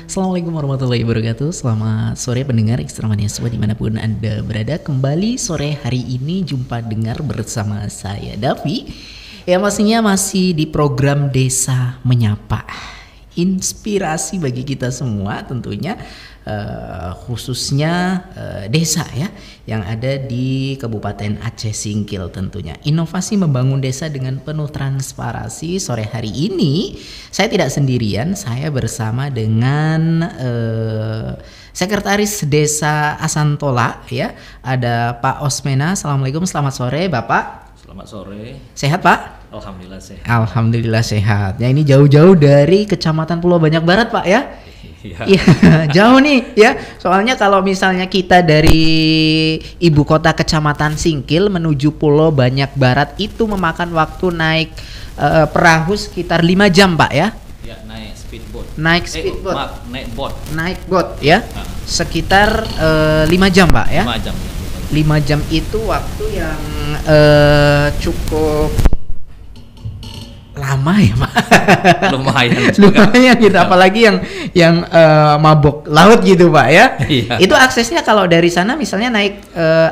Assalamualaikum warahmatullahi wabarakatuh. Selamat sore pendengar Ekstramania semua dimanapun Anda berada. Kembali sore hari ini jumpa dengar bersama saya Davi. Ya pastinya masih di program Desa Menyapa. Inspirasi bagi kita semua tentunya, khususnya desa ya yang ada di Kabupaten Aceh Singkil tentunya. Inovasi membangun desa dengan penuh transparansi. Sore hari ini saya tidak sendirian, saya bersama dengan Sekretaris Desa Asantola ya, ada Pak Osmena. Assalamualaikum, selamat sore Bapak. Selamat sore. Sehat Pak? Alhamdulillah sehat. Alhamdulillah sehat. Ya ini jauh-jauh dari Kecamatan Pulau Banyak Barat Pak ya? Iya, jauh nih ya. Soalnya kalau misalnya kita dari ibu kota Kecamatan Singkil menuju Pulau Banyak Barat itu memakan waktu naik perahu sekitar 5 jam Pak ya? Ya, naik speedboat. Naik speedboat. Naik boat. Naik boat ya? Sekitar 5 jam Pak ya? 5 jam. 5 jam itu waktu yang cukup lama ya Pak. Lumayan gitu, apalagi yang mabok laut gitu Pak ya. Iya. Itu aksesnya kalau dari sana misalnya naik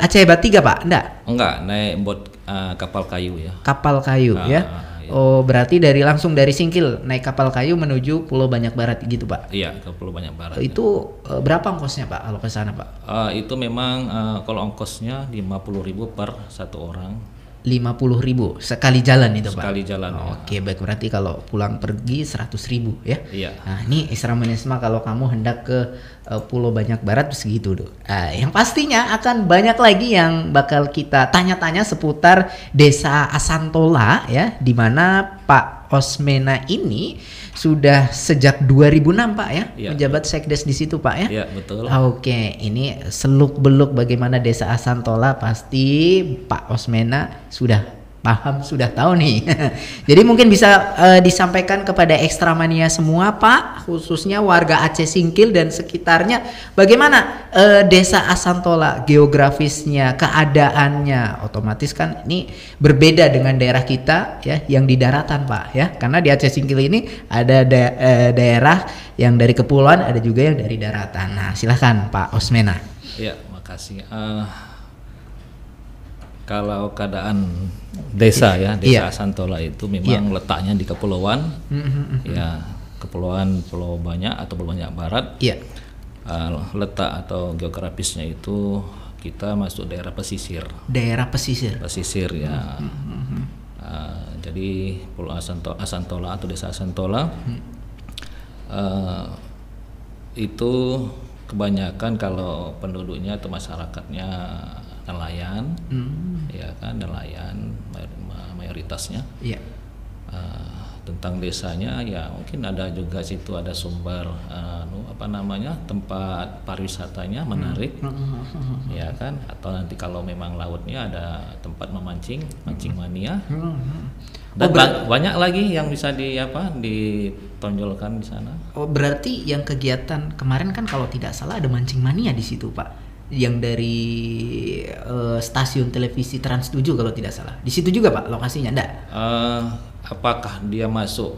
Aceh Hebat 3 Pak? Enggak, naik boat kapal kayu ya. Kapal kayu ya. Iya. Oh berarti langsung dari Singkil naik kapal kayu menuju Pulau Banyak Barat gitu Pak? Iya, ke Pulau Banyak Barat. Itu berapa ongkosnya Pak kalau ke sana Pak? Itu memang kalau ongkosnya 50.000 per satu orang. 50.000 sekali jalan itu Pak? Sekali jalan. Oke, baik, berarti kalau pulang pergi 100.000 ya? Iya. Nah ini Ekstramanisme kalau kamu hendak ke Pulau Banyak Barat segitu tuh. Yang pastinya akan banyak lagi yang bakal kita tanya-tanya seputar Desa Asantola ya, dimana Pak Osmena ini sudah sejak 2006 Pak ya, menjabat sekdes di situ Pak ya? Iya betul. Oke, ini seluk beluk bagaimana Desa Asantola pasti Pak Osmena sudah paham, sudah tahu nih. Jadi mungkin bisa disampaikan kepada Ekstramania semua Pak, khususnya warga Aceh Singkil dan sekitarnya, bagaimana Desa Asantola geografisnya, keadaannya. Otomatis kan ini berbeda dengan daerah kita ya yang di daratan Pak ya, karena di Aceh Singkil ini ada daerah yang dari kepulauan, ada juga yang dari daratan. Nah silahkan Pak Osmena. Ya, makasih. Kalau keadaan desa ya, Desa Asantola itu memang letaknya di kepulauan, ya kepulauan Pulau Banyak atau Pulau Banyak Barat. Letak atau geografisnya itu kita masuk daerah pesisir. Daerah pesisir. Pesisir ya. Jadi Pulau Asantola atau Desa Asantola itu kebanyakan kalau penduduknya atau masyarakatnya nelayan, ya kan, nelayan mayoritasnya. Tentang desanya ya mungkin ada juga situ ada sumber tempat pariwisatanya menarik, ya kan, atau nanti kalau memang lautnya ada tempat mancing mania, dan banyak lagi yang bisa ditonjolkan di sana. Oh berarti yang kegiatan kemarin kan kalau tidak salah ada mancing mania di situ Pak, yang dari stasiun televisi Trans 7 kalau tidak salah. Di situ juga Pak lokasinya, enggak? Apakah dia masuk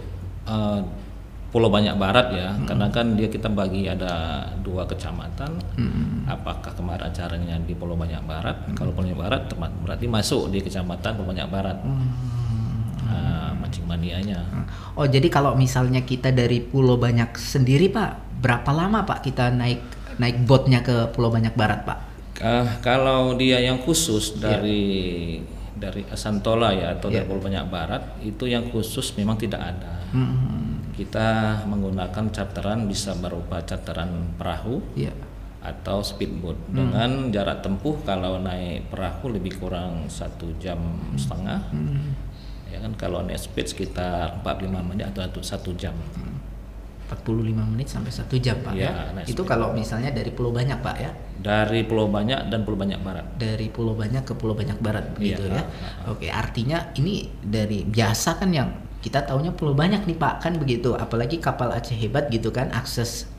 Pulau Banyak Barat ya? Karena kan kita bagi ada 2 kecamatan. Apakah kemarin acaranya di Pulau Banyak Barat? Kalau Pulau Banyak Barat berarti masuk di kecamatan Pulau Banyak Barat. Mancing manianya. Oh jadi kalau misalnya kita dari Pulau Banyak sendiri Pak, berapa lama Pak kita naik boatnya ke Pulau Banyak Barat Pak? Kalau dia yang khusus dari Asantola ya atau dari Pulau Banyak Barat itu yang khusus memang tidak ada. Kita menggunakan charteran, bisa berupa charteran perahu atau speedboat dengan jarak tempuh kalau naik perahu lebih kurang 1,5 jam. Ya kan, kalau naik speed sekitar 45 menit atau 1 jam. 45 menit sampai 1 jam Pak ya. Itu kalau misalnya dari Pulau Banyak Pak ya? Dari Pulau Banyak dan Pulau Banyak Barat. Dari Pulau Banyak ke Pulau Banyak Barat begitu ya. Oke, artinya ini dari biasa kan yang kita taunya Pulau Banyak nih Pak, kan begitu. Apalagi kapal Aceh Hebat gitu kan, akses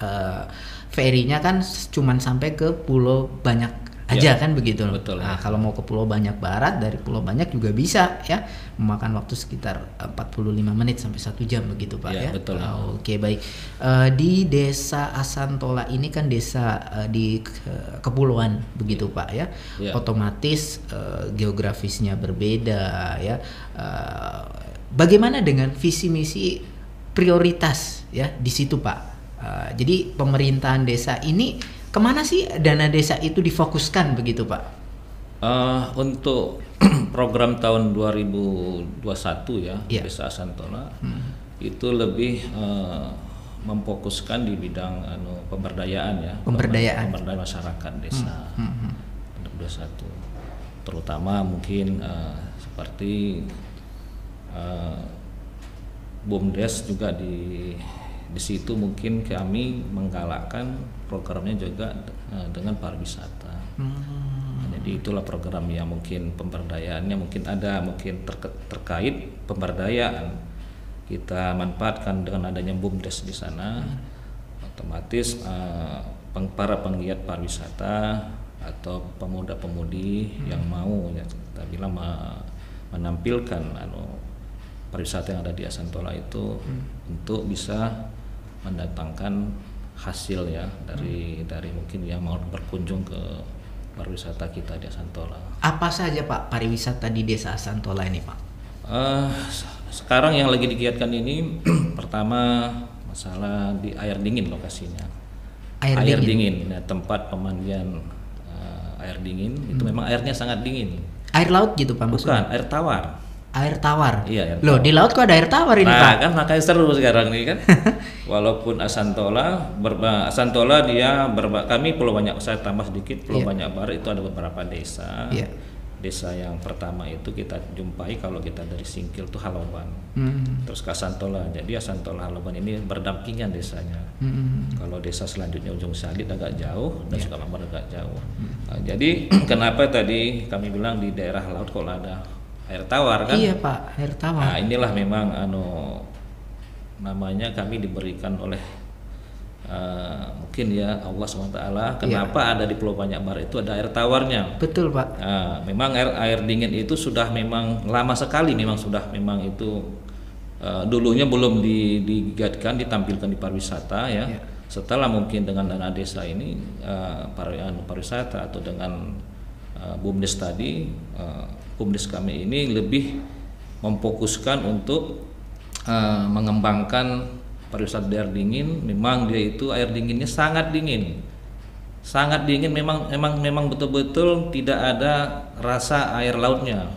ferinya kan cuman sampai ke Pulau Banyak aja kan begitu. Betul. Nah, kalau mau ke Pulau Banyak Barat dari Pulau Banyak juga bisa ya, memakan waktu sekitar 45 menit sampai 1 jam begitu Pak ya. Betul. Oke, baik. Di Desa Asantola ini kan desa di kepulauan begitu Pak ya. Otomatis geografisnya berbeda ya. Bagaimana dengan visi misi prioritas ya di situ Pak? Jadi pemerintahan desa ini kemana sih dana desa itu difokuskan begitu Pak? Untuk program tahun 2021 ya, Desa Asantola itu lebih memfokuskan di bidang pemberdayaan ya, pemberdayaan masyarakat desa untuk 21, terutama mungkin seperti BUMDes juga di situ mungkin kami menggalakkan programnya juga dengan pariwisata. Jadi itulah program yang mungkin pemberdayaannya mungkin ada mungkin terkait pemberdayaan kita manfaatkan dengan adanya BUMDes di sana. Otomatis para penggiat pariwisata atau pemuda-pemudi yang mau ya kita bilang menampilkan pariwisata yang ada di Asantola itu untuk bisa mendatangkan hasil ya dari mungkin yang mau berkunjung ke pariwisata kita di Asantola. Apa saja Pak pariwisata di Desa Asantola ini Pak? Sekarang yang lagi digiatkan ini pertama masalah di air dingin lokasinya. Air dingin ya, tempat pemandian air dingin itu memang airnya sangat dingin. Air laut gitu Pak maksudnya? Bukan, air tawar. Air tawar. Iya, air Loh, tawar. di laut kok ada air tawar ini Pak? Nah, kan makanya seru sekarang nih kan. Walaupun Asantola dia kami Pulau Banyak, saya tambah sedikit, Pulau Banyak Barat itu ada beberapa desa. Desa yang pertama itu kita jumpai kalau kita dari Singkil tuh Haloban. Terus ke Asantola. Jadi Asantola Haloban ini berdampingan desanya. Kalau desa selanjutnya Ujung Salit agak jauh dan Sukamambur agak jauh. Nah, jadi kenapa tadi kami bilang di daerah laut kalau ada air tawar kan? Iya Pak, air tawar. Nah, inilah memang namanya kami diberikan oleh mungkin ya Allah SWT. Kenapa ada di Pulau Banyak Barat itu ada air tawarnya? Betul Pak. Nah, memang air dingin itu sudah memang lama sekali memang itu dulunya belum digiatkan ditampilkan di pariwisata ya. Setelah mungkin dengan dana desa ini pariwisata atau dengan BUMDes tadi. BUMDes kami ini lebih memfokuskan untuk mengembangkan pariwisata air dingin. Memang dia itu air dinginnya sangat dingin, memang betul-betul tidak ada rasa air lautnya.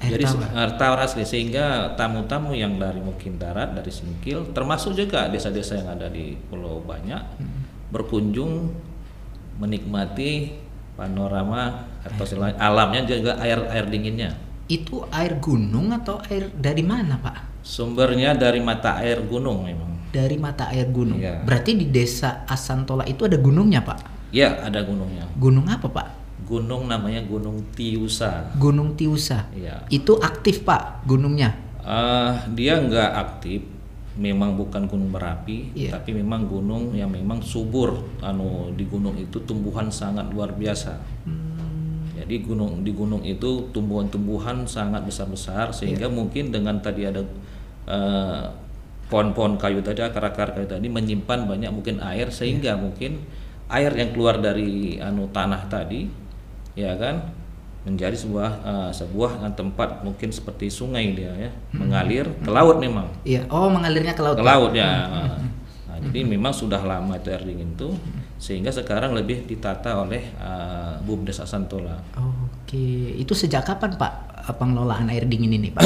Jadi air tawar asli, sehingga tamu-tamu yang dari mungkin darat, dari Singkil, termasuk juga desa-desa yang ada di Pulau Banyak berkunjung menikmati panorama atau alamnya juga air dinginnya. Itu air gunung atau air dari mana Pak? Sumbernya dari mata air gunung memang. Dari mata air gunung. Berarti di Desa Asantola itu ada gunungnya Pak? Iya, ada gunungnya. Gunung apa Pak? Gunung namanya Gunung Tiusa. Gunung Tiusa. Iya. Itu aktif Pak gunungnya? Dia nggak aktif. Memang bukan gunung berapi, tapi memang gunung yang memang subur. Di gunung itu tumbuhan sangat luar biasa. Jadi di gunung itu tumbuhan-tumbuhan sangat besar-besar, sehingga mungkin dengan tadi ada pohon-pohon kayu tadi, akar-akar kayu tadi menyimpan banyak mungkin air, sehingga mungkin air yang keluar dari tanah tadi, ya kan, menjadi sebuah tempat mungkin seperti sungai dia ya, mengalir ke laut memang. Iya. Oh, mengalirnya ke laut. Ke laut ya. Nah, jadi memang sudah lama itu air dingin itu, sehingga sekarang lebih ditata oleh BUMDes Asantola. Oke, itu sejak kapan Pak pengelolaan air dingin ini Pak?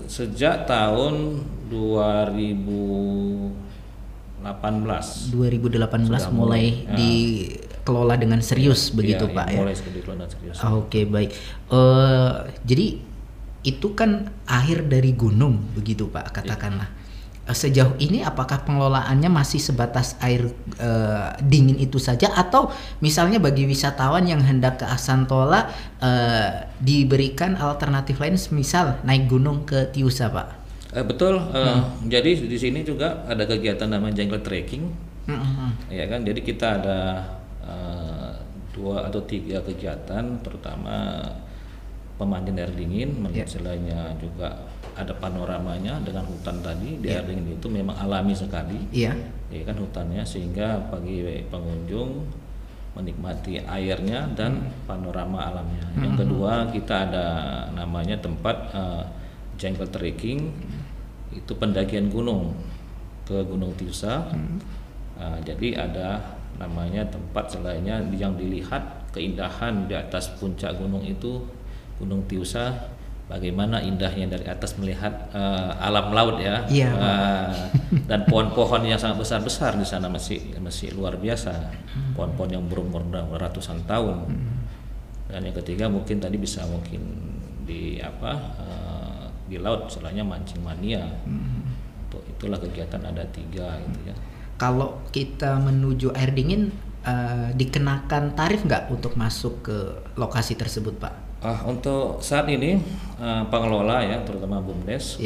Sejak tahun 2018 mulai dikelola dengan serius begitu Pak ya. Mulai dikelola serius. Oke, baik. Jadi itu kan air dari gunung begitu Pak katakanlah. Sejauh ini apakah pengelolaannya masih sebatas air dingin itu saja, atau misalnya bagi wisatawan yang hendak ke Asantola diberikan alternatif lain, misal naik gunung ke Tiusa Pak? Betul. Jadi di sini juga ada kegiatan namanya jungle trekking. Ya kan, jadi kita ada 2 atau 3 kegiatan, pertama pemandian air dingin, selainnya juga ada panoramanya dengan hutan tadi. Di air dingin itu memang alami sekali, ya kan hutannya, sehingga bagi pengunjung menikmati airnya dan panorama alamnya. Yang kedua, kita ada namanya tempat jungle trekking, itu pendakian gunung ke Gunung Tiusa. Jadi ada namanya tempat selainnya yang dilihat keindahan di atas puncak gunung itu, Gunung Tiusa, bagaimana indahnya dari atas melihat alam laut ya, dan pohon-pohon yang sangat besar-besar di sana masih luar biasa, pohon-pohon yang berumur ratusan tahun. Dan yang ketiga mungkin tadi bisa di laut, selainnya mancing mania. Itulah kegiatan ada 3 gitu ya. Kalau kita menuju air dingin dikenakan tarif nggak untuk masuk ke lokasi tersebut, Pak? Untuk saat ini pengelola ya, terutama BUMDes,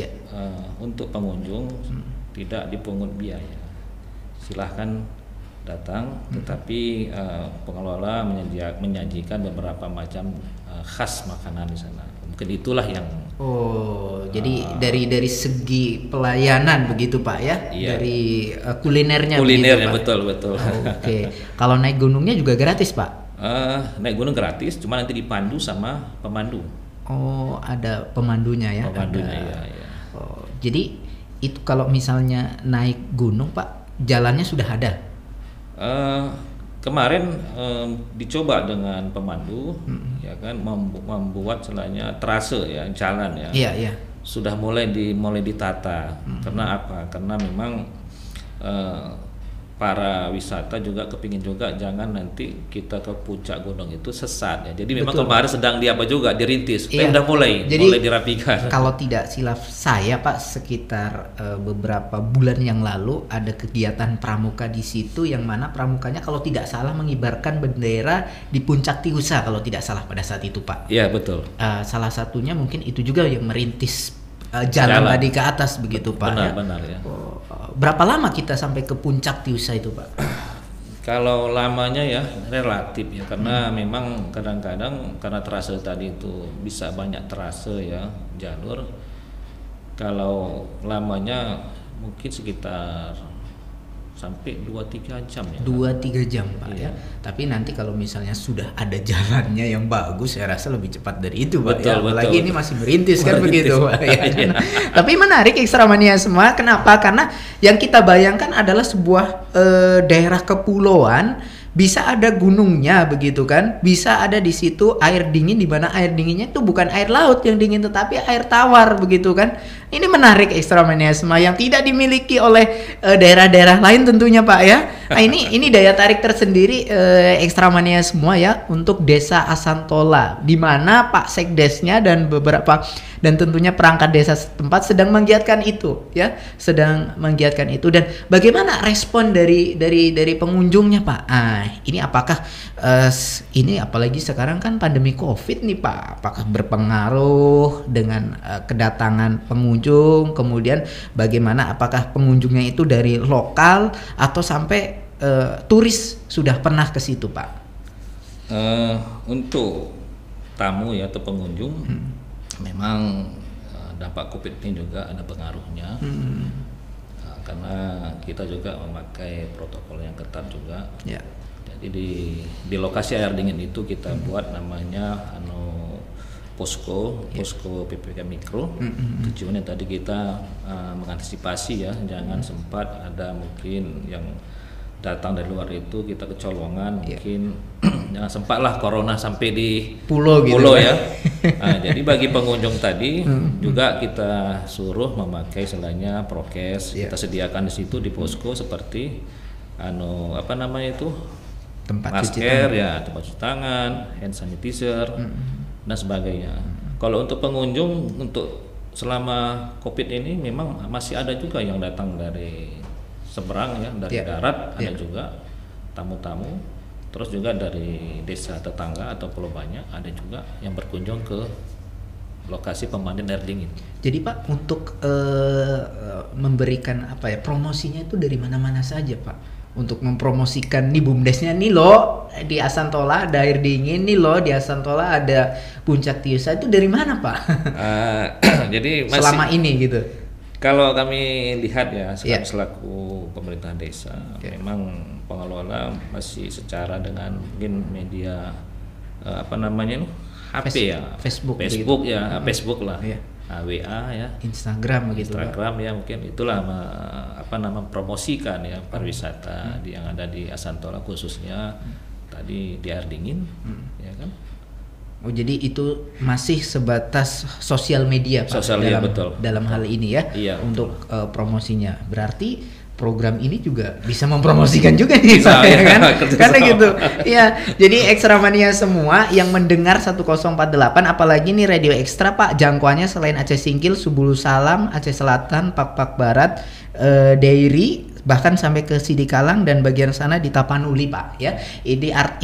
untuk pengunjung tidak dipungut biaya. Silahkan datang, tetapi pengelola menyajikan beberapa macam khas makanan di sana. Mungkin itulah yang jadi dari segi pelayanan begitu Pak ya, dari kulinernya begitu, Pak? betul. Oke. Kalau naik gunungnya juga gratis Pak? Naik gunung gratis, cuma nanti dipandu sama pemandu. Ada pemandunya ya? Pemandunya ya. Jadi itu kalau misalnya naik gunung Pak, jalannya sudah ada? Kemarin dicoba dengan pemandu, ya kan, membuat selainnya trase ya, jalan ya. Iya. Sudah mulai ditata. Karena apa? Karena memang para wisata juga kepingin juga jangan nanti kita ke puncak gunung itu sesat ya. Jadi memang kemarin sedang dirintis, udah mulai dirapikan. Kalau tidak silap saya Pak, sekitar beberapa bulan yang lalu ada kegiatan pramuka di situ, yang mana pramukanya kalau tidak salah mengibarkan bendera di puncak Tiusa kalau tidak salah pada saat itu Pak. Iya betul. Salah satunya mungkin itu juga yang merintis jalan tadi ke atas begitu Pak. Benar ya. Berapa lama kita sampai ke puncak Tiusa itu Pak? Kalau lamanya ya relatif ya, karena memang kadang-kadang karena trase tadi itu bisa banyak trase ya, jalur. Kalau lamanya mungkin sekitar sampai 2-3 jam ya. 2-3 jam Pak ya. Tapi nanti kalau misalnya sudah ada jalannya yang bagus, saya rasa lebih cepat dari itu Pak. Apalagi ini masih merintis kan begitu Pak ya. Tapi menarik Ekstramania semua. Kenapa? Karena yang kita bayangkan adalah sebuah daerah kepulauan, bisa ada gunungnya begitu kan, bisa ada di situ air dingin, di mana air dinginnya itu bukan air laut yang dingin tetapi air tawar begitu kan. Ini menarik Ekstramania semua yang tidak dimiliki oleh daerah-daerah lain tentunya Pak ya. Nah ini daya tarik tersendiri Ekstramania semua ya untuk Desa Asantola, di mana Pak Sekdesnya dan tentunya perangkat desa setempat sedang menggiatkan itu ya, dan bagaimana respon dari pengunjungnya Pak? Ini apakah ini apalagi sekarang kan pandemi Covid nih Pak, apakah berpengaruh dengan kedatangan pengunjung, kemudian bagaimana apakah pengunjungnya itu dari lokal atau sampai turis sudah pernah ke situ Pak? Untuk tamu ya atau pengunjung, memang dampak Covid ini juga ada pengaruhnya. Karena kita juga memakai protokol yang ketat juga. Jadi di lokasi air dingin itu kita buat namanya posko PPKM Mikro. Tujuannya tadi kita mengantisipasi ya, jangan sempat ada mungkin yang datang dari luar itu kita kecolongan, mungkin jangan sempatlah corona sampai di pulau ya. Jadi bagi pengunjung tadi juga kita suruh memakai selainnya prokes. Kita sediakan di situ di posko seperti tempat masker ya, tempat cuci tangan, hand sanitizer dan sebagainya. Kalau untuk pengunjung untuk selama Covid ini memang masih ada juga yang datang dari seberang ya, dari darat ada juga tamu-tamu, terus juga dari desa tetangga atau pulau banyak ada juga yang berkunjung ke lokasi pemandian air dingin. Jadi Pak, untuk memberikan promosinya itu dari mana-mana saja Pak untuk mempromosikan nih BUMDesnya nih loh, di Asantola ada air dingin nih loh, di Asantola ada Puncak Tiusa, itu dari mana Pak? Jadi masih, selama ini gitu. Kalau kami lihat ya selaku pemerintah desa, memang pengelola masih secara dengan mungkin media apa namanya HP ya, Facebook gitu. Ya, Facebook lah, WA ya, Instagram begitu. Instagram ya, mungkin itulah promosikan ya pariwisata yang ada di Asantola, khususnya tadi di air dingin, ya kan. Oh, jadi itu masih sebatas sosial media Pak, dalam hal ini ya, untuk promosinya. Berarti program ini juga bisa mempromosikan juga nih Pak, ya kan? Karena gitu. Ya, jadi Ekstramania semua yang mendengar 1048, apalagi nih Radio Ekstra Pak, jangkauannya selain Aceh Singkil, Subulu Salam, Aceh Selatan, Pak Barat, Dairi, bahkan sampai ke Sidikalang dan bagian sana di Tapanuli Pak ya.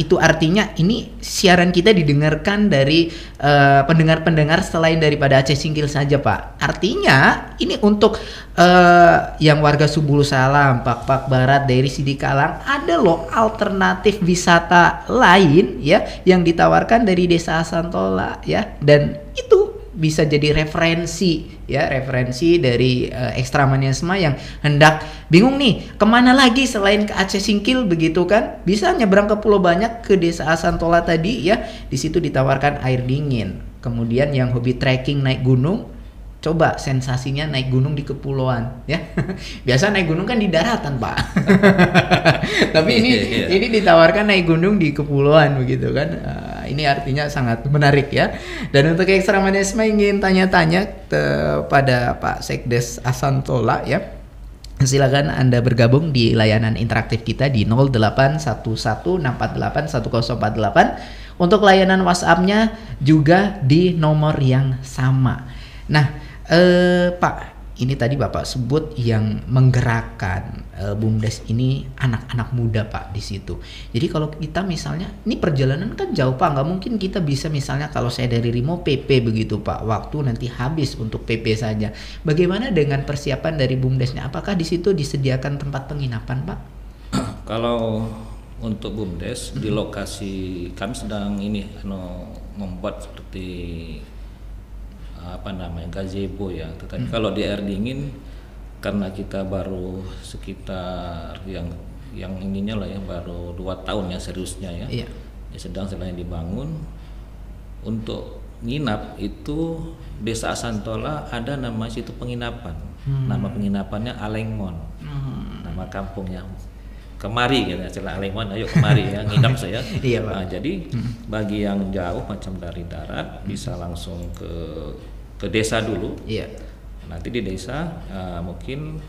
Itu artinya ini siaran kita didengarkan dari pendengar-pendengar selain daripada Aceh Singkil saja Pak. Artinya ini untuk yang warga Subulu Salam, Pak Barat, dari Sidikalang, ada loh alternatif wisata lain ya yang ditawarkan dari Desa Asantola ya, dan itu bisa jadi referensi dari Ekstramaniasme yang hendak bingung nih kemana lagi selain ke Aceh Singkil begitu kan, bisa nyebrang ke Pulau Banyak, ke Desa Asantola tadi ya, di situ ditawarkan air dingin. Kemudian yang hobi trekking naik gunung, coba sensasinya naik gunung di kepulauan ya. Biasa naik gunung kan di daratan Pak. Tapi ini ditawarkan naik gunung di kepulauan begitu kan. Ini artinya sangat menarik ya. Dan untuk Ekstramaniasme ingin tanya-tanya kepada Pak Sekdes Asantola ya, silakan Anda bergabung di layanan interaktif kita di 0811648148. Untuk layanan WhatsApp-nya juga di nomor yang sama. Nah, Pak, ini tadi Bapak sebut yang menggerakkan BUMDes ini anak-anak muda Pak di situ. Jadi kalau kita misalnya, ini perjalanan kan jauh Pak, nggak mungkin kita bisa misalnya kalau saya dari Rimo PP begitu Pak, waktu nanti habis untuk PP saja. Bagaimana dengan persiapan dari BUMDesnya? Apakah di situ disediakan tempat penginapan Pak? Kalau untuk BUMDes di lokasi kami sedang membuat seperti gazebo ya, tetapi kalau di air dingin karena kita baru sekitar yang ininya lah ya, baru 2 tahun ya seriusnya ya, ya sedang dibangun. Untuk nginap itu Desa Asantola ada nama situ penginapan, nama penginapannya Alengmon, nama kampungnya. Kemari gitu ya, Alengmon, ayo kemari ya, nginap saya. Jadi bagi yang jauh macam dari darat bisa langsung ke desa dulu. Nanti di desa mungkin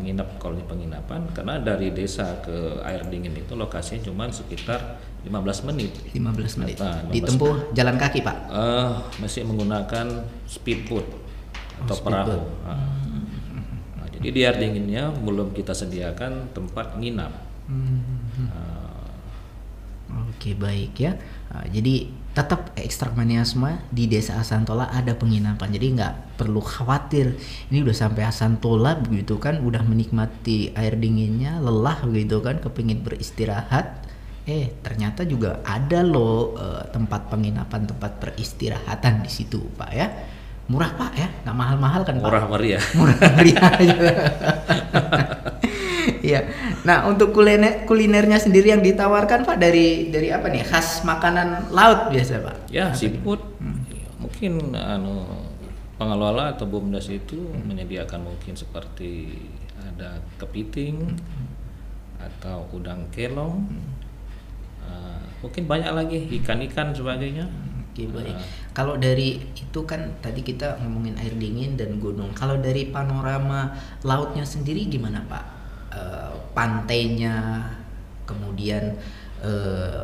nginap kalau di penginapan, karena dari desa ke air dingin itu lokasinya cuma sekitar 15 menit. 15 menit. Ditempuh jalan kaki Pak? Masih menggunakan speedboat atau perahu. Jadi di air dinginnya belum kita sediakan tempat nginap. Oke, baik ya. Jadi tetap Ekstramaniasme di Desa Asantola ada penginapan. Jadi nggak perlu khawatir. Ini udah sampai Asantola begitu kan, udah menikmati air dinginnya, lelah begitu kan, kepingin beristirahat. Ternyata juga ada loh tempat penginapan, tempat peristirahatan di situ Pak ya. Murah Pak ya, nggak mahal-mahal kan Pak? Murah meriah. Iya. Nah, untuk kulinernya sendiri yang ditawarkan Pak dari apa nih? Khas makanan laut biasa Pak? Ya, seafood. Mungkin pengelola atau BUMDes itu menyediakan mungkin seperti ada kepiting atau udang kelong. Mungkin banyak lagi ikan-ikan sebagainya. Oke, baik. Kalau dari itu kan tadi kita ngomongin air dingin dan gunung. Kalau dari panorama lautnya sendiri gimana Pak? Pantainya, kemudian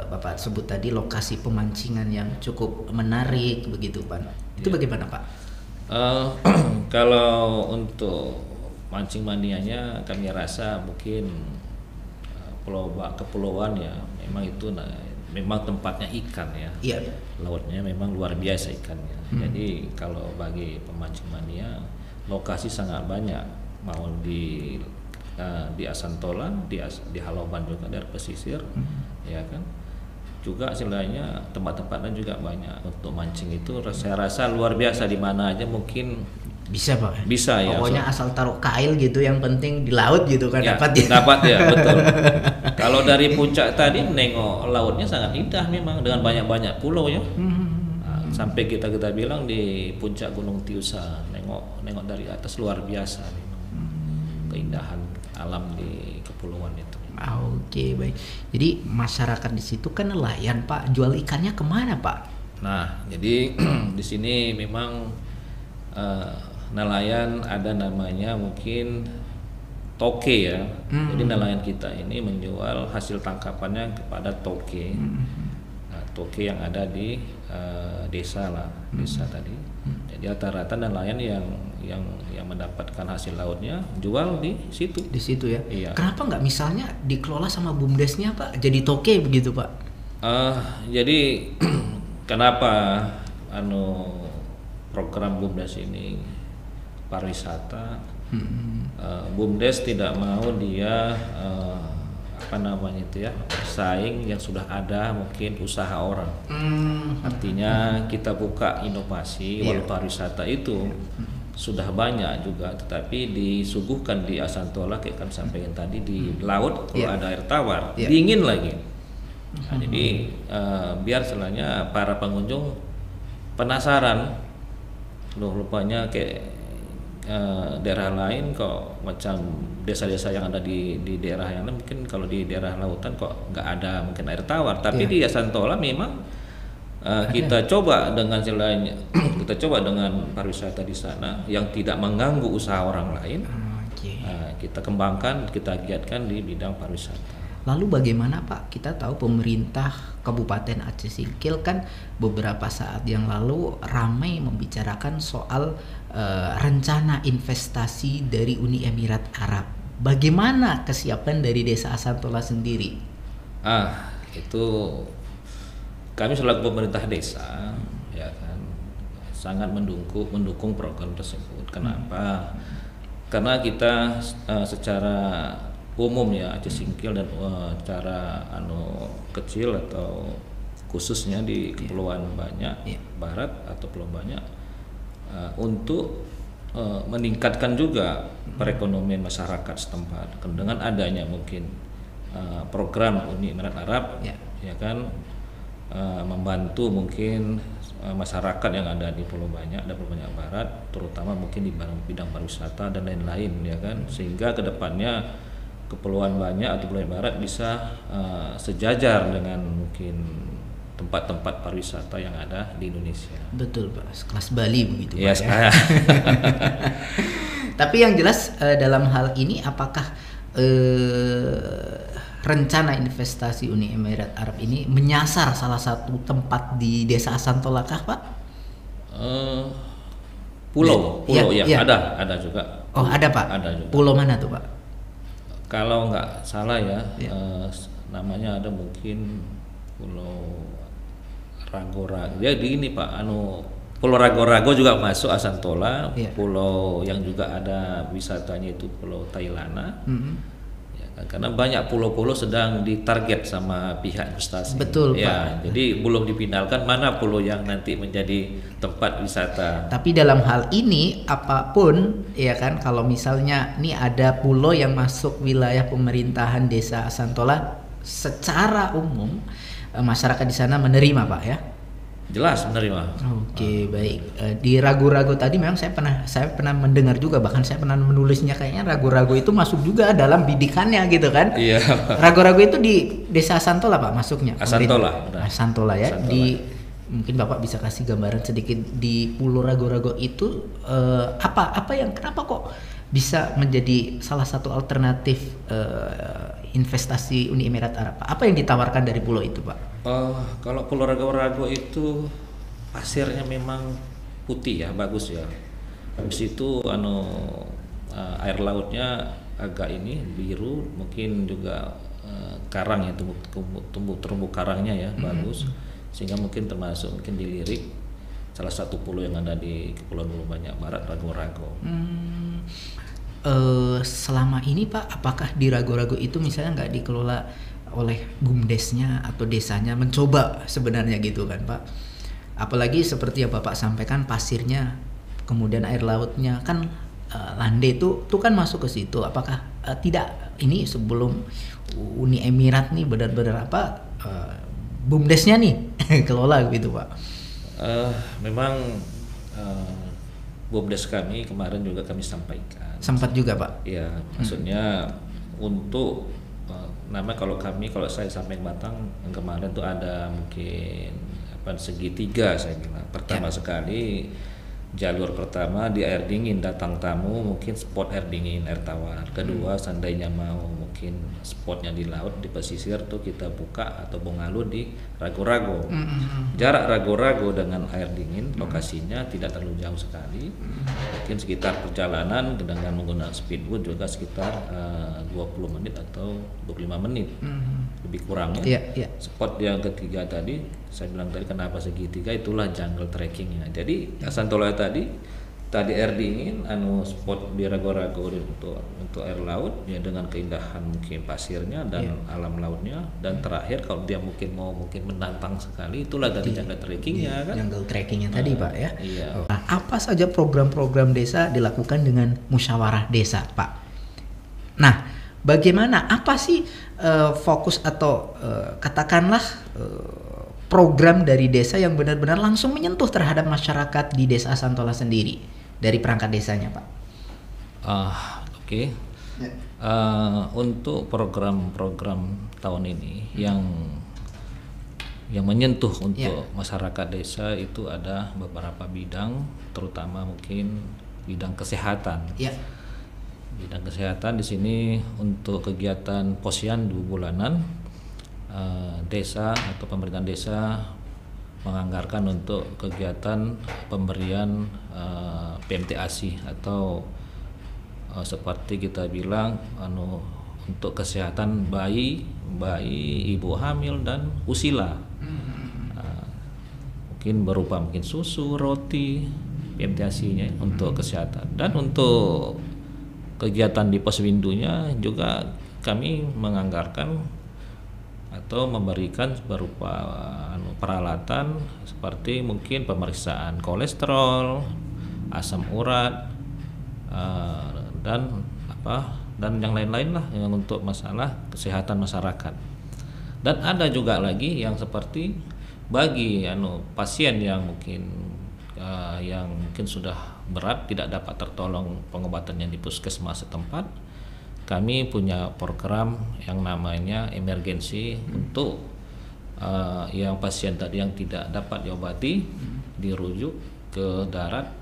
Bapak sebut tadi lokasi pemancingan yang cukup menarik begitu Pak. Itu bagaimana Pak? Kalau untuk mancing manianya kami rasa mungkin kepulauan ya, memang itu memang tempatnya ikan ya. Lautnya memang luar biasa ikannya. Jadi kalau bagi pemancing mania lokasi sangat banyak, mau di di Asantola, di Haloban juga dari pesisir, ya kan. Juga istilahnya tempat-tempatnya juga banyak untuk mancing itu. Saya rasa luar biasa, di mana aja mungkin bisa Pak. Bisa ya. Pokoknya asal taruh kail gitu, yang penting di laut gitu kan ya, dapat ya. Dapat ya, betul. Kalau dari puncak tadi nengok lautnya sangat indah memang dengan banyak-banyak pulau ya. Nah, sampai kita bilang di puncak Gunung Tiusa, nengok dari atas luar biasa memang. Keindahan alam di kepulauan itu. Oke, baik. Jadi masyarakat di situ kan nelayan Pak, jual ikannya kemana Pak? Nah, jadi di sini memang nelayan ada namanya mungkin toke ya. Jadi nelayan kita ini menjual hasil tangkapannya kepada toke. Nah, toke yang ada di desa tadi. Jadi rata-rata nelayan yang mendapatkan hasil lautnya jual di situ. Di situ ya. Iya. Kenapa nggak misalnya dikelola sama BUMDesnya Pak, jadi toke begitu Pak? Jadi kenapa program BUMDes ini pariwisata, BUMDes tidak mau dia bersaing yang sudah ada mungkin usaha orang. Artinya kita buka inovasi, walau pariwisata itu sudah banyak juga, tetapi disuguhkan di Asantola kayak kan sampaikan tadi di laut kalau ada air tawar, dingin lagi. Nah, jadi biar selanya para pengunjung penasaran, loh rupanya kayak daerah lain kok macam desa-desa yang ada di daerah yang lain, mungkin kalau di daerah lautan kok nggak ada mungkin air tawar, tapi di Asantola memang kita coba dengan kita coba dengan pariwisata di sana yang tidak mengganggu usaha orang lain. Kita kembangkan, kita giatkan di bidang pariwisata. Lalu bagaimana Pak? Kita tahu pemerintah Kabupaten Aceh Singkil kan beberapa saat yang lalu ramai membicarakan soal rencana investasi dari Uni Emirat Arab. Bagaimana kesiapan dari Desa Asantola sendiri? Itu kami selaku pemerintah desa ya kan sangat mendukung program tersebut. Kenapa? Karena kita secara umum ya Aceh Singkil dan cara kecil atau khususnya di Kepulauan Banyak Barat atau Pulau Banyak untuk meningkatkan juga perekonomian masyarakat setempat dengan adanya mungkin program Uni Emirat Arab ya kan membantu mungkin masyarakat yang ada di Pulau Banyak dan Pulau Banyak Barat, terutama mungkin di bidang pariwisata dan lain-lain ya kan, sehingga kedepannya Kepulauan Banyak atau Pulau Barat bisa sejajar dengan mungkin tempat-tempat pariwisata yang ada di Indonesia. Betul Pak, kelas Bali begitu Pak ya. Tapi yang jelas dalam hal ini apakah rencana investasi Uni Emirat Arab ini menyasar salah satu tempat di Desa Asantola kah Pak? Pulau ada juga. Oh ada Pak? Ada juga. Pulau mana tuh Pak? Kalau nggak salah namanya ada mungkin Pulau Rago-Rago. Ya di ini Pak, Pulau Rago-Rago juga masuk Asantola. Pulau yang juga ada wisatanya itu Pulau Tailana. Karena banyak pulau-pulau sedang ditarget sama pihak investasi. Betul ya, Pak. Jadi belum dipindahkan mana pulau yang nanti menjadi tempat wisata. Tapi dalam hal ini apapun ya kan, kalau misalnya ini ada pulau yang masuk wilayah pemerintahan Desa Asantola, secara umum masyarakat di sana menerima Pak ya? Jelas menerima. Oke, baik. Di Rago-Rago tadi memang saya pernah mendengar juga, bahkan saya pernah menulisnya, kayaknya Rago-Rago itu masuk juga dalam bidikannya gitu kan. Iya. Rago-Rago itu di Desa Asantola Pak masuknya. Asantola. Asantola ya. Asantola. Mungkin Bapak bisa kasih gambaran sedikit di Pulau Rago-Rago itu kenapa kok bisa menjadi salah satu alternatif investasi Uni Emirat Arab? Apa yang ditawarkan dari pulau itu Pak? Kalau Pulau Rago-Rago itu pasirnya memang putih ya, bagus ya. Habis itu air lautnya agak biru, mungkin juga karang ya, tumbuh terumbu karangnya ya bagus, sehingga mungkin termasuk mungkin dilirik salah satu pulau yang ada di Kepulauan Banyak Barat, Rago-Rago. selama ini Pak, apakah di Rago-Rago itu misalnya nggak dikelola oleh BUMDesnya atau desanya mencoba sebenarnya gitu kan Pak? Apalagi seperti yang Bapak sampaikan, pasirnya, kemudian air lautnya kan landai itu kan masuk ke situ. Apakah tidak ini sebelum Uni Emirat nih benar-benar BUMDesnya nih kelola gitu Pak? Memang BUMDes kami kemarin juga kami sampaikan. Sempat juga Pak? Ya, maksudnya untuk kalau saya sampai Batang kemarin tuh ada mungkin segitiga saya bilang. Pertama sekali jalur pertama di air dingin, datang tamu mungkin spot air dingin, air tawar. Kedua seandainya mau mungkin spotnya di laut, di pesisir tuh kita buka atau Bongalu di Rago-Rago. Jarak Rago-Rago dengan air dingin lokasinya tidak terlalu jauh sekali, mungkin sekitar perjalanan dengan menggunakan speedboat juga sekitar 20 menit atau 25 menit, lebih kurang ya. Spot yang ketiga tadi saya bilang tadi, kenapa segitiga, itulah jungle trekkingnya. Jadi Asantola tadi air dingin, spot di Rago-Rago untuk air laut ya, dengan keindahan mungkin pasirnya dan alam lautnya, dan terakhir kalau dia mungkin menantang sekali, itulah tadi jungle trekkingnya kan. Jungle trekkingnya tadi Pak ya. Iya. Nah, apa saja program-program desa dilakukan dengan musyawarah desa Pak? Nah, bagaimana, apa sih fokus atau katakanlah program dari desa yang benar-benar langsung menyentuh terhadap masyarakat di Desa Asantola sendiri dari perangkat desanya Pak? Oke. Untuk program-program tahun ini yang menyentuh untuk masyarakat desa itu ada beberapa bidang, terutama mungkin bidang kesehatan. Bidang kesehatan di sini untuk kegiatan posyandu bulanan, desa atau pemerintahan desa menganggarkan untuk kegiatan pemberian PMT-ASI atau seperti kita bilang untuk kesehatan bayi, ibu hamil dan usila. Mungkin berupa susu, roti, PMT-ASI-nya untuk kesehatan. Dan untuk kegiatan di poswindunya juga kami menganggarkan atau memberikan berupa peralatan seperti mungkin pemeriksaan kolesterol, asam urat, dan yang lain-lain lah yang untuk masalah kesehatan masyarakat. Dan ada juga lagi yang seperti bagi pasien yang mungkin sudah berat, tidak dapat tertolong pengobatannya di puskesmas setempat, kami punya program yang namanya emergensi untuk yang pasien tadi yang tidak dapat diobati, dirujuk ke darat.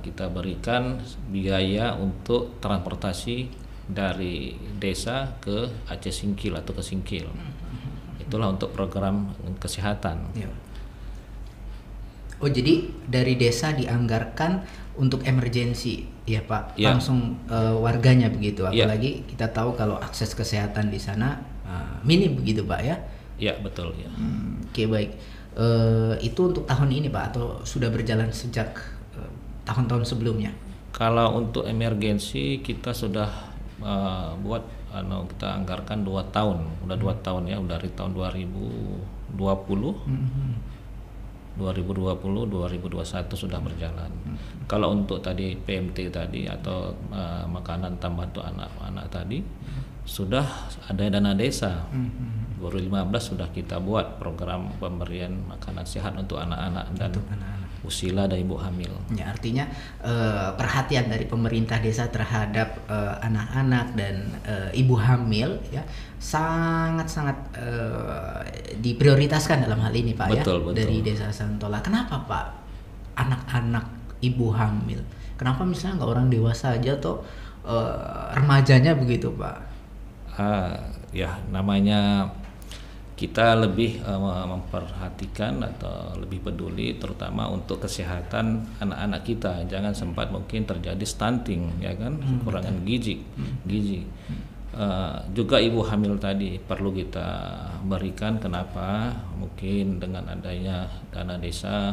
Kita berikan biaya untuk transportasi dari desa ke Aceh Singkil atau ke Singkil. Itulah untuk program kesehatan. Oh, jadi dari desa dianggarkan untuk emergensi ya Pak, langsung warganya begitu. Apalagi kita tahu kalau akses kesehatan di sana minim begitu Pak ya. Iya betul ya. Oke, baik. Itu untuk tahun ini Pak atau sudah berjalan sejak tahun-tahun sebelumnya? Kalau untuk emergensi kita sudah buat kita anggarkan 2 tahun, udah 2 tahun ya, udah dari tahun 2020. 2021 sudah berjalan. Kalau untuk tadi PMT tadi atau makanan tambahan untuk anak-anak tadi sudah ada dana desa. 2015 sudah kita buat program pemberian makanan sehat untuk anak-anak dan usila dan ibu hamil. Ya, artinya perhatian dari pemerintah desa terhadap anak-anak dan ibu hamil ya sangat-sangat diprioritaskan dalam hal ini Pak. Betul. Dari Desa Asantola. Kenapa Pak anak-anak ibu hamil? Kenapa misalnya nggak orang dewasa aja atau remajanya begitu Pak? Ya namanya kita lebih memperhatikan atau lebih peduli terutama untuk kesehatan anak-anak kita. Jangan sempat mungkin terjadi stunting ya kan, kekurangan gizi. Juga ibu hamil tadi perlu kita berikan. Kenapa? Mungkin dengan adanya dana desa,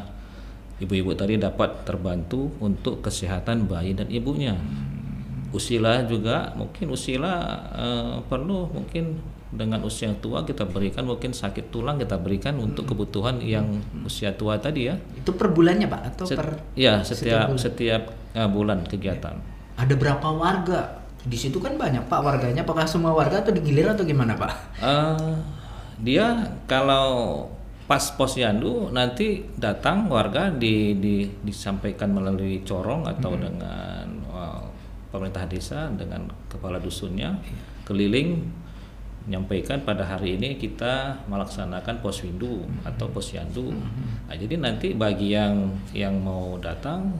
ibu-ibu tadi dapat terbantu untuk kesehatan bayi dan ibunya. Usila juga mungkin usila perlu mungkin dengan usia yang tua kita berikan, mungkin sakit tulang kita berikan untuk kebutuhan yang usia tua tadi ya. Itu per bulannya Pak atau ya setiap bulan kegiatan. Ada berapa warga? Di situ kan banyak Pak warganya, apakah semua warga atau digilir atau gimana Pak? Dia kalau pas posyandu nanti datang warga disampaikan melalui corong atau dengan pemerintah desa dengan kepala dusunnya keliling menyampaikan pada hari ini kita melaksanakan poswindu atau posyandu. Nah, jadi nanti bagi yang mau datang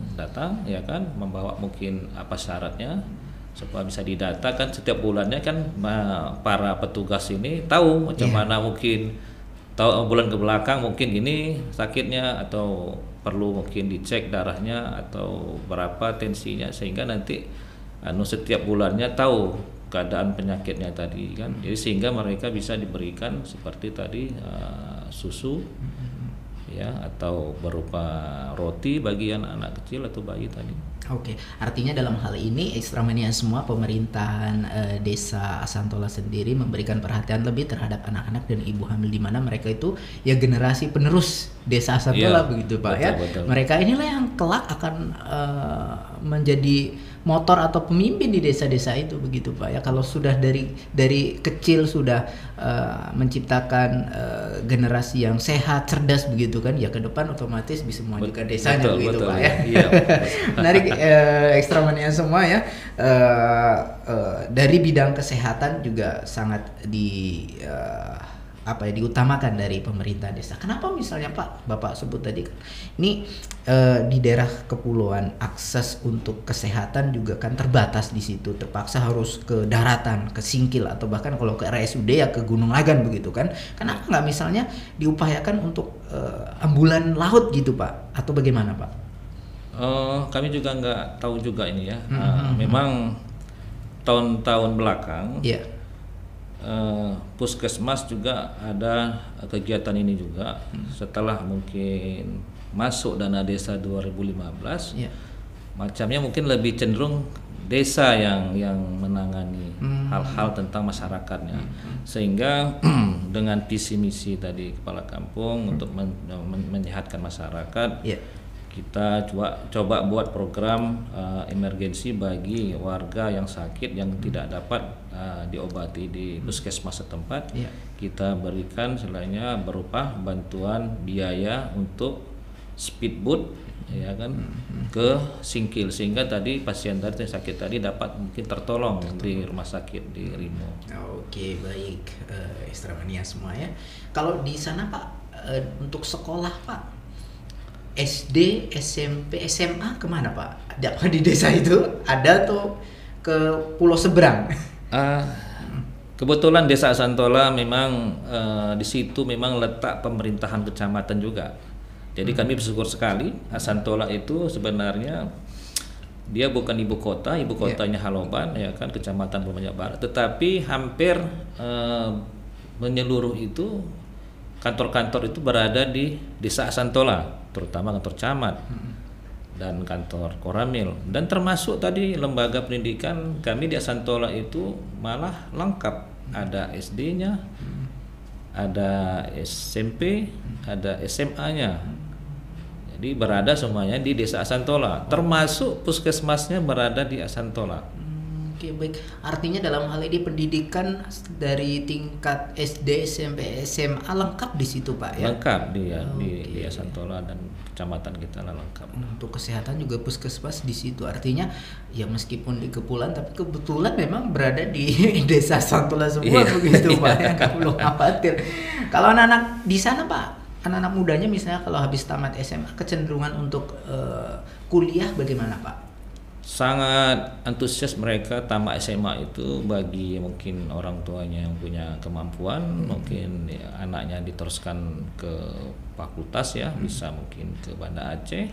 ya kan, membawa mungkin apa syaratnya supaya bisa didata kan setiap bulannya kan para petugas ini tahu macam mana, mungkin tahu bulan ke belakang mungkin ini sakitnya atau perlu mungkin dicek darahnya atau berapa tensinya, sehingga nanti setiap bulannya tahu keadaan penyakitnya tadi kan. Jadi sehingga mereka bisa diberikan seperti tadi susu ya, atau berupa roti bagi anak kecil atau bayi tadi. Oke, artinya dalam hal ini Ekstramania semua pemerintahan desa Asantola sendiri memberikan perhatian lebih terhadap anak-anak dan ibu hamil, di mana mereka itu ya generasi penerus desa Asantola begitu Pak, betul, ya. Betul. Mereka inilah yang kelak akan menjadi motor atau pemimpin di desa-desa itu begitu Pak ya. Kalau sudah dari kecil sudah menciptakan generasi yang sehat, cerdas begitu kan, ya ke depan otomatis bisa memajukan desanya begitu Pak ya. Iya. Menarik Ekstramania semua ya. Dari bidang kesehatan juga sangat diutamakan dari pemerintah desa. Kenapa misalnya Pak, Bapak sebut tadi kan ini di daerah kepulauan akses untuk kesehatan juga kan terbatas di situ, terpaksa harus ke daratan, ke Singkil atau bahkan kalau ke RSUD ya ke Gunung Lagan begitu kan. Kenapa nggak misalnya diupayakan untuk ambulan laut gitu Pak, atau bagaimana Pak? Kami juga nggak tahu juga ini ya. Memang tahun-tahun belakang. Puskesmas juga ada kegiatan ini juga setelah mungkin masuk dana desa 2015 macamnya mungkin lebih cenderung desa yang menangani hal-hal tentang masyarakatnya, sehingga dengan visi misi tadi kepala kampung untuk menyehatkan masyarakat, kita coba buat program emergensi bagi warga yang sakit yang tidak dapat diobati di puskesmas setempat. Kita berikan selainnya berupa bantuan biaya untuk speedboat ya kan ke Singkil, sehingga tadi pasien tadi yang sakit tadi dapat mungkin tertolong di rumah sakit di Rimo. Oke, baik Ekstramania semua ya. Kalau di sana Pak untuk sekolah Pak, SD, SMP, SMA kemana Pak? Apa di desa itu ada tuh ke pulau seberang? Kebetulan desa Asantola memang di situ memang letak pemerintahan kecamatan juga. Jadi kami bersyukur sekali Asantola itu sebenarnya dia bukan ibu kotanya Haloban ya kan, kecamatan Banyak Barat, tetapi hampir menyeluruh itu kantor-kantor itu berada di desa Asantola, terutama kantor camat dan kantor Koramil, dan termasuk tadi lembaga pendidikan kami di Asantola itu malah lengkap, ada SD-nya, ada SMP, ada SMA-nya. Jadi berada semuanya di desa Asantola, termasuk puskesmasnya berada di Asantola. Oke, baik. Artinya dalam hal ini pendidikan dari tingkat SD, SMP, SMA lengkap di situ Pak ya? Lengkap di Asantola dan kecamatan kita lah lengkap. Untuk kesehatan juga puskesmas di situ. Artinya ya meskipun di kepulauan tapi kebetulan memang berada di desa Asantola semua begitu Pak ya, nggak perlu khawatir. Kalau anak-anak di sana Pak, anak-anak mudanya misalnya kalau habis tamat SMA kecenderungan untuk kuliah bagaimana Pak? Sangat antusias mereka tamat SMA itu, bagi mungkin orang tuanya yang punya kemampuan, mungkin ya, anaknya diteruskan ke fakultas ya, bisa mungkin ke Banda Aceh,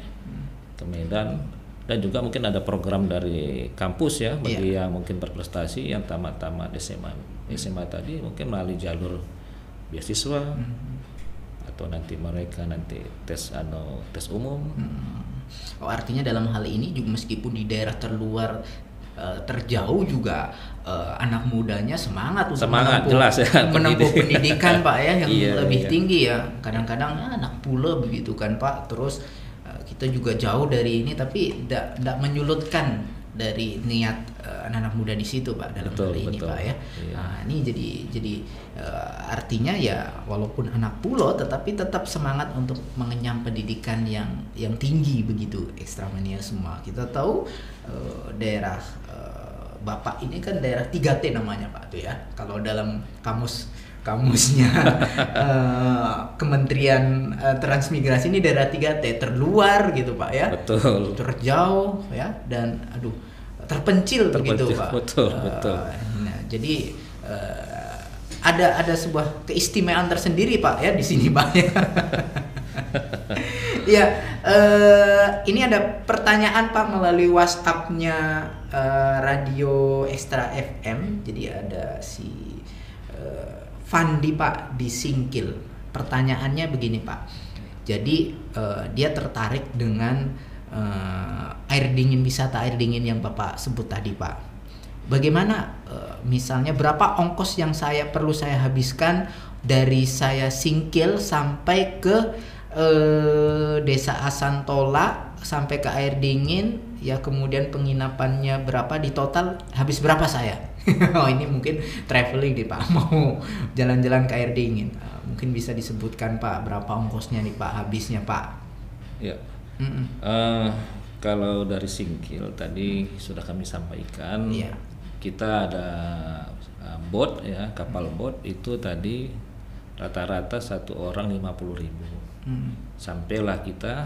ke Medan, dan juga mungkin ada program dari kampus ya bagi yang mungkin berprestasi yang tamat SMA tadi mungkin melalui jalur beasiswa atau nanti mereka tes umum. Oh, artinya dalam hal ini juga meskipun di daerah terluar terjauh juga anak mudanya semangat untuk jelas ya, menempuh pendidikan Pak ya yang iya, lebih iya. tinggi ya. Kadang-kadang anak pula begitu kan Pak, terus kita juga jauh dari ini tapi tidak menyulutkan dari niat anak-anak muda di situ Pak dalam hal ini Pak ya. Iya. Nah, ini jadi artinya ya walaupun anak pulau tetapi tetap semangat untuk mengenyam pendidikan yang tinggi begitu Ekstramania semua. Kita tahu daerah Bapak ini kan daerah 3T namanya Pak tuh ya. Kalau dalam kamusnya Kementerian Transmigrasi ini daerah 3T, terluar gitu Pak ya. Betul. Terjauh ya dan terpencil begitu Pak. Betul. Nah, jadi ada sebuah keistimewaan tersendiri Pak ya di sini Pak ya. Ya, ini ada pertanyaan Pak melalui WhatsApp-nya Radio Ekstra FM. Jadi ada si Fandi Pak di Singkil. Pertanyaannya begini Pak. Jadi dia tertarik dengan wisata air dingin yang Bapak sebut tadi Pak. Bagaimana misalnya berapa ongkos yang perlu saya habiskan dari saya Singkil sampai ke Desa Asantola sampai ke air dingin ya, kemudian penginapannya berapa, di total habis berapa saya? Oh ini mungkin traveling nih Pak, mau jalan-jalan ke air dingin, mungkin bisa disebutkan Pak berapa ongkosnya nih Pak habisnya Pak? Ya. Kalau dari Singkil tadi sudah kami sampaikan, kita ada boat ya, kapal boat itu tadi rata-rata satu orang 50.000. Sampailah kita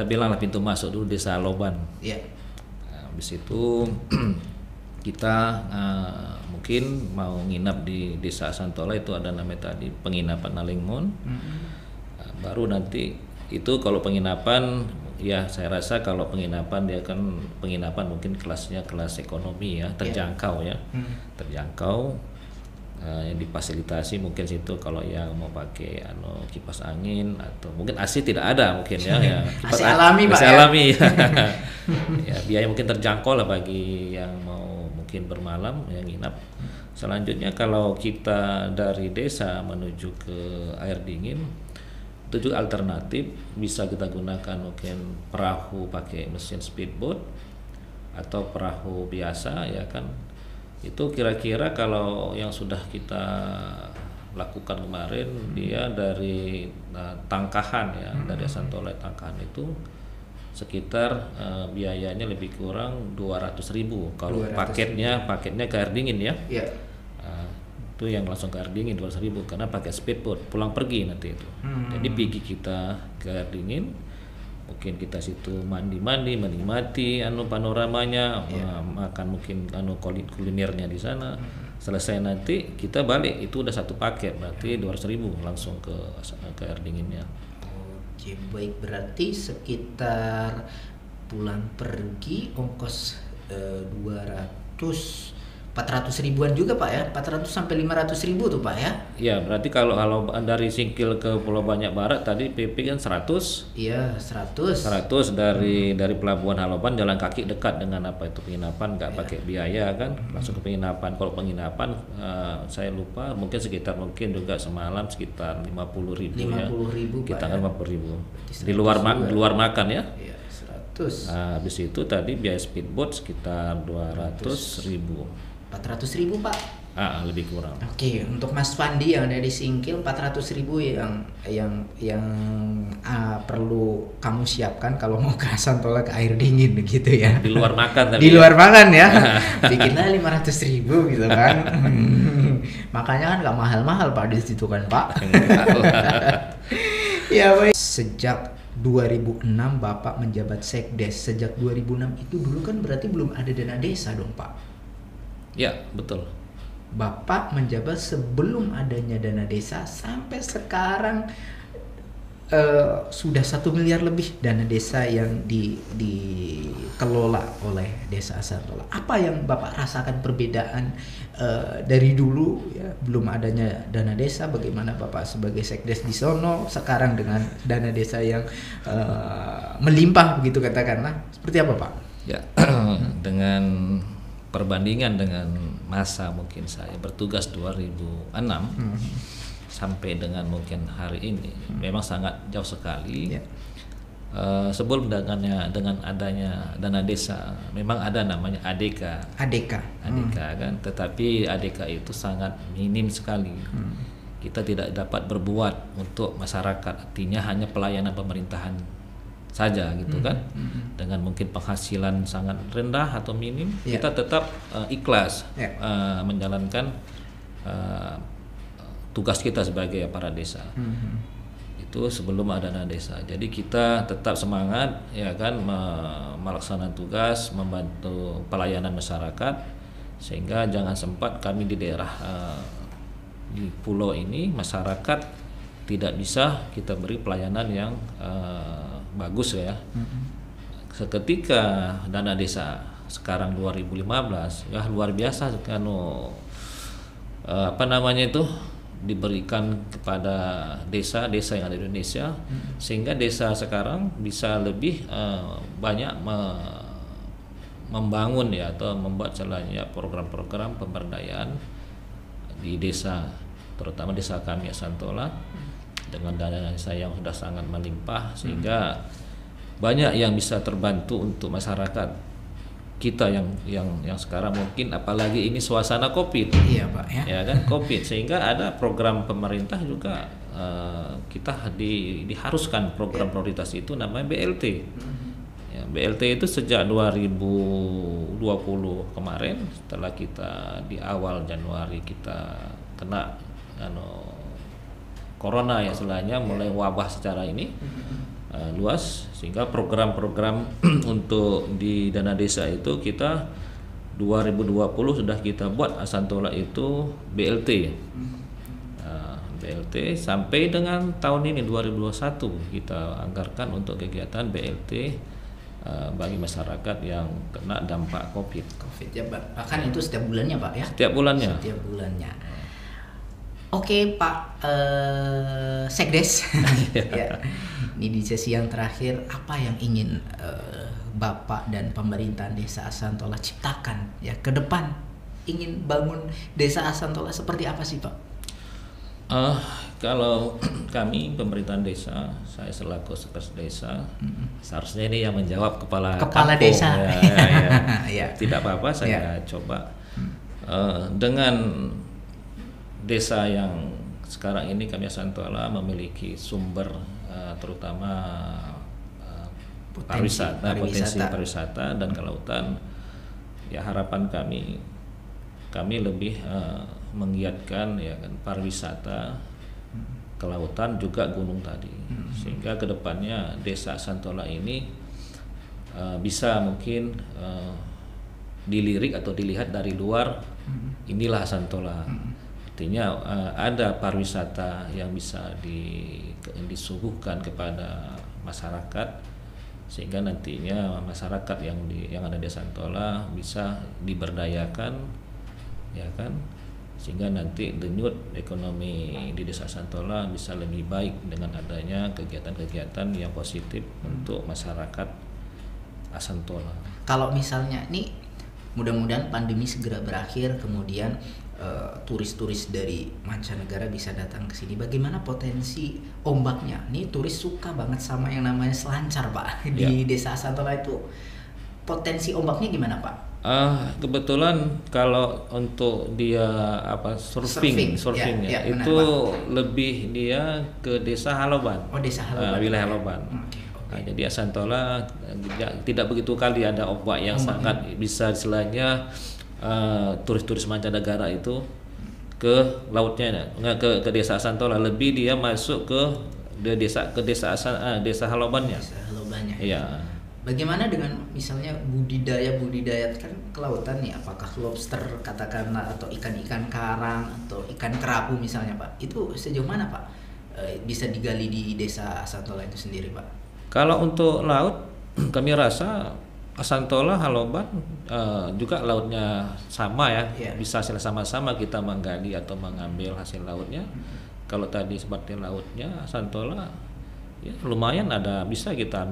bilanglah pintu masuk dulu Desa Loban. Nah, habis itu kita mungkin mau nginap di Desa Santola, itu ada namanya tadi penginapan Nalingmon. Baru nanti itu kalau penginapan ya saya rasa kalau penginapan dia kan penginapan mungkin kelasnya kelas ekonomi ya, terjangkau ya. Terjangkau. Yang difasilitasi mungkin situ kalau yang mau pakai kipas angin atau mungkin AC tidak ada mungkin ya AC alami Pak ya. Alami ya biaya mungkin terjangkau lah bagi yang mau mungkin bermalam yang nginap. Selanjutnya kalau kita dari desa menuju ke air dingin itu juga alternatif, bisa kita gunakan mungkin perahu pakai mesin speedboat atau perahu biasa ya kan. Itu kira-kira kalau yang sudah kita lakukan kemarin dia dari Tangkahan ya, dari Santola Tangkahan itu sekitar biayanya lebih kurang 200.000 kalau paketnya ke air dingin ya. Itu yang langsung ke air dingin 200.000 karena pakai speedboat pulang pergi nanti itu. Jadi pergi kita ke air dingin, mungkin kita situ mandi menikmati panoramanya, makan mungkin kulinernya di sana. Selesai nanti kita balik, itu udah satu paket berarti 200.000 langsung ke air dinginnya. Oke, baik, berarti sekitar pulang pergi ongkos 400 ribuan juga Pak ya, 400 sampai 500.000 tuh Pak ya? Iya, berarti kalau dari Singkil ke Pulau Banyak Barat tadi PP kan 100. Iya, 100 dari pelabuhan Haloban jalan kaki dekat dengan penginapan, nggak pakai biaya kan, langsung ke penginapan. Kalau penginapan saya lupa mungkin sekitar juga semalam sekitar 50.000 ya. 50.000 kita Pak kan ya? 50.000 di luar makan ya. Iya, 100. Nah, habis itu tadi biaya speedboat sekitar 200.000. 400.000 Pak. Lebih kurang. Oke, untuk Mas Fandi yang ada di Singkil 400.000 yang perlu kamu siapkan kalau mau ke Asantola ke air dingin gitu ya. Di luar makan tapi. Di luar makan ya. Bikinlah 500.000 gitu kan. Makanya kan nggak mahal-mahal Pak di situ kan Pak. Ya baik. Sejak 2006 Bapak menjabat Sekdes. Sejak 2006 itu dulu kan berarti belum ada dana desa dong Pak. Ya, betul. Bapak menjabat sebelum adanya dana desa, sampai sekarang sudah 1 miliar lebih dana desa yang dikelola oleh Desa Asantola. Apa yang Bapak rasakan perbedaan dari dulu ya, belum adanya dana desa, bagaimana Bapak sebagai Sekdes di sono, sekarang dengan dana desa yang melimpah begitu katakanlah, seperti apa Pak? Ya, dengan perbandingan dengan masa mungkin saya bertugas 2006 sampai dengan mungkin hari ini memang sangat jauh sekali. Ya. Sebelum dengan adanya dana desa memang ada namanya ADK kan, tetapi ADK itu sangat minim sekali. Kita tidak dapat berbuat untuk masyarakat, artinya hanya pelayanan pemerintahan saja gitu kan, dengan mungkin penghasilan sangat rendah atau minim, kita tetap ikhlas menjalankan tugas kita sebagai aparat desa. Itu sebelum ada dana desa. Jadi kita tetap semangat ya kan melaksanakan tugas, membantu pelayanan masyarakat, sehingga jangan sempat kami di daerah di pulau ini masyarakat tidak bisa kita beri pelayanan yang bagus ya. Seketika dana desa sekarang 2015 ya luar biasa kan, diberikan kepada desa-desa yang ada di Indonesia, sehingga desa sekarang bisa lebih banyak membangun ya atau membuat jalannya program-program pemberdayaan di desa, terutama desa kami Asantola dengan dana desa yang sudah sangat melimpah, sehingga banyak yang bisa terbantu untuk masyarakat kita yang sekarang mungkin apalagi ini suasana Covid. Iya Pak ya kan Covid, sehingga ada program pemerintah juga kita diharuskan program prioritas itu namanya BLT. Ya, BLT itu sejak 2020 kemarin, setelah kita di awal Januari kita kena corona ya istilahnya, mulai wabah secara ini luas, sehingga program-program untuk di dana desa itu kita 2020 sudah kita buat Asantola itu BLT. BLT sampai dengan tahun ini 2021 kita anggarkan untuk kegiatan BLT bagi masyarakat yang kena dampak Covid ya Pak. Bahkan itu setiap bulannya Pak ya? Setiap bulannya. Oke Pak Sekdes, ya. Ini di sesi yang terakhir, apa yang ingin Bapak dan pemerintahan Desa Asantola ciptakan ya ke depan? Ingin bangun Desa Asantola seperti apa sih Pak? Kalau kami pemerintahan desa, saya selaku sekretaris desa, seharusnya ini yang menjawab kepala kampung, desa. Ya. Tidak apa-apa, saya coba dengan desa yang sekarang ini kami Asantola memiliki sumber terutama potensi pariwisata dan kelautan. Ya harapan kami lebih menggiatkan ya kan pariwisata, kelautan juga gunung tadi, sehingga kedepannya desa Asantola ini bisa mungkin dilirik atau dilihat dari luar, inilah Asantola. Artinya ada pariwisata yang bisa disuguhkan kepada masyarakat, sehingga nantinya masyarakat yang ada di Asantola bisa diberdayakan ya kan, sehingga nanti denyut ekonomi di desa Asantola bisa lebih baik dengan adanya kegiatan-kegiatan yang positif untuk masyarakat Asantola. Kalau misalnya nih mudah-mudahan pandemi segera berakhir, kemudian turis-turis dari mancanegara bisa datang ke sini. Bagaimana potensi ombaknya? Nih turis suka banget sama yang namanya selancar Pak di Desa Asantola itu. Potensi ombaknya gimana Pak? Kebetulan kalau untuk dia surfing ya, itu benar, lebih dia ke Desa Haloban. Oh Desa Haloban. Wilayah Haloban. Okay. Jadi Asantola tidak begitu kali ada ombak yang sangat bisa istilahnya turis-turis mancanegara itu ke lautnya, nggak ke Desa Asantola, lebih dia masuk ke Desa Halobannya. Desa Halobannya. Iya. Bagaimana dengan misalnya budidaya kan kelautan nih, apakah lobster katakanlah atau ikan-ikan karang atau ikan kerapu misalnya Pak, itu sejauh mana Pak bisa digali di Desa Asantola itu sendiri Pak? Kalau untuk laut kami rasa Asantola, Haloban juga lautnya sama ya, bisa sama-sama kita menggali atau mengambil hasil lautnya. Kalau tadi seperti lautnya Asantola ya lumayan ada, bisa kita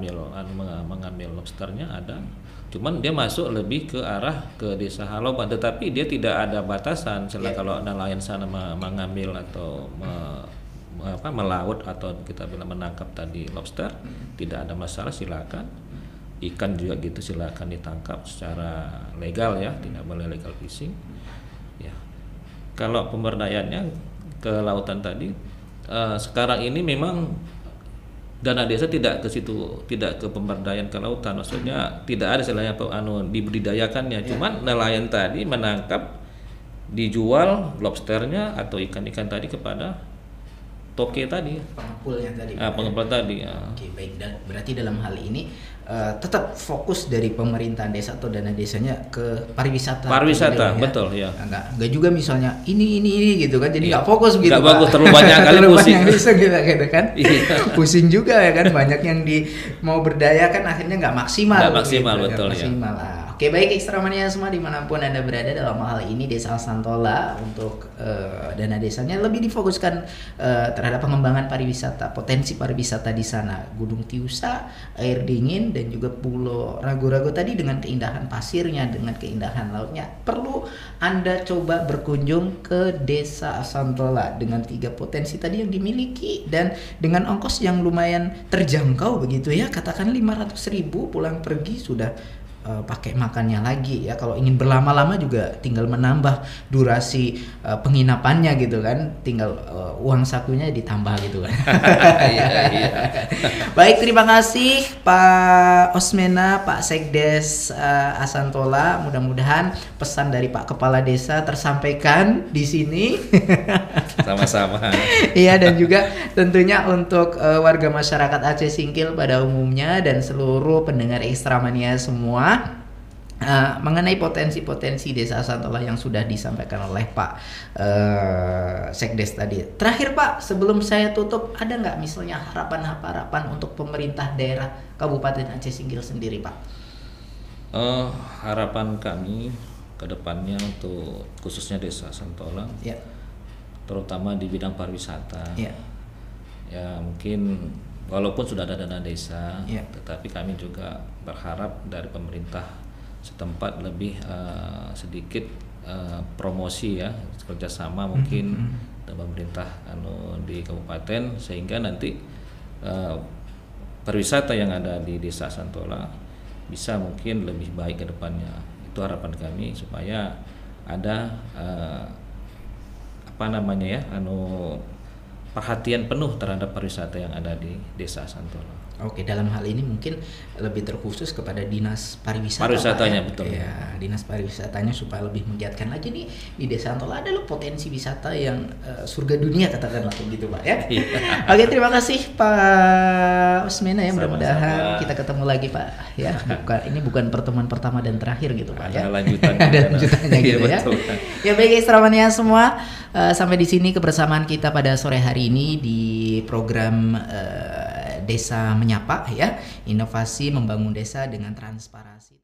mengambil lobsternya ada. Cuman dia masuk lebih ke arah ke desa Haloban, tetapi dia tidak ada batasan. Kalau nelayan sana mengambil atau melaut atau kita bilang menangkap tadi lobster, tidak ada masalah, silakan. Ikan juga gitu, silakan ditangkap secara legal ya, tidak boleh legal fishing. Ya. Kalau pemberdayaannya ke lautan tadi, sekarang ini memang dana desa tidak ke situ, tidak ke pemberdayaan ke lautan, maksudnya tidak ada istilahnya dibudidayakannya, cuman nelayan tadi menangkap, dijual lobsternya atau ikan-ikan tadi kepada toke tadi, pengepulnya tadi. Pengepul tadi. Oke, baik. Berarti dalam hal ini tetap fokus dari pemerintahan desa atau dana desanya ke pariwisata. Pariwisata, ya? Betul ya. Enggak juga misalnya ini gitu kan, jadi nggak fokus gitu. Nggak bagus, terlalu banyak kali pusing. Gitu kan. Pusing juga ya kan, banyak yang mau berdaya kan akhirnya nggak maksimal. Nggak maksimal gitu, betul ya. Maksimal. Oke, baik Ekstramania semua dimanapun Anda berada, dalam hal ini Desa Asantola untuk dana desanya lebih difokuskan terhadap pengembangan pariwisata, potensi pariwisata di sana, Gunung Tiusa, air dingin, dan juga Pulau Rago-Rago tadi dengan keindahan pasirnya, dengan keindahan lautnya. Perlu Anda coba berkunjung ke Desa Asantola dengan 3 potensi tadi yang dimiliki dan dengan ongkos yang lumayan terjangkau begitu ya, katakan 500.000 pulang pergi sudah pakai makannya lagi ya. Kalau ingin berlama-lama juga tinggal menambah durasi penginapannya gitu kan, tinggal uang sakunya ditambah gitu kan. Iya. Baik, terima kasih Pak Osmena, Pak Sekdes Asantola. Mudah-mudahan pesan dari Pak Kepala Desa tersampaikan di sini. Sama-sama. Iya, dan juga tentunya untuk warga masyarakat Aceh Singkil pada umumnya dan seluruh pendengar Ekstramania semua, mengenai potensi-potensi Desa Asantola yang sudah disampaikan oleh Pak Sekdes tadi. Terakhir Pak, sebelum saya tutup, ada nggak misalnya harapan-harapan untuk pemerintah daerah Kabupaten Aceh Singkil sendiri Pak? Harapan kami ke depannya untuk khususnya Desa Asantola, terutama di bidang pariwisata, ya mungkin walaupun sudah ada dana desa, tetapi kami juga berharap dari pemerintah setempat lebih sedikit promosi ya, kerjasama mungkin dengan pemerintah di kabupaten, sehingga nanti pariwisata yang ada di Desa Asantola bisa mungkin lebih baik ke depannya. Itu harapan kami supaya ada perhatian penuh terhadap pariwisata yang ada di Desa Asantola. Oke, dalam hal ini mungkin lebih terkhusus kepada dinas pariwisata. Pariwisatanya betul. Ya, dinas pariwisatanya supaya lebih menggiatkan lagi nih di Desa Asantola ada loh potensi wisata yang surga dunia katakanlah begitu Pak ya. Oke, terima kasih Pak Osmena ya. Mudah-mudahan kita ketemu lagi Pak ya. Ini bukan pertemuan pertama dan terakhir gitu Pak ya. Ada lanjutannya. Ada lanjutannya gitu ya. Ya baik Ekstramania semua, sampai di sini kebersamaan kita pada sore hari ini di program Desa Menyapa ya, inovasi membangun desa dengan transparansi.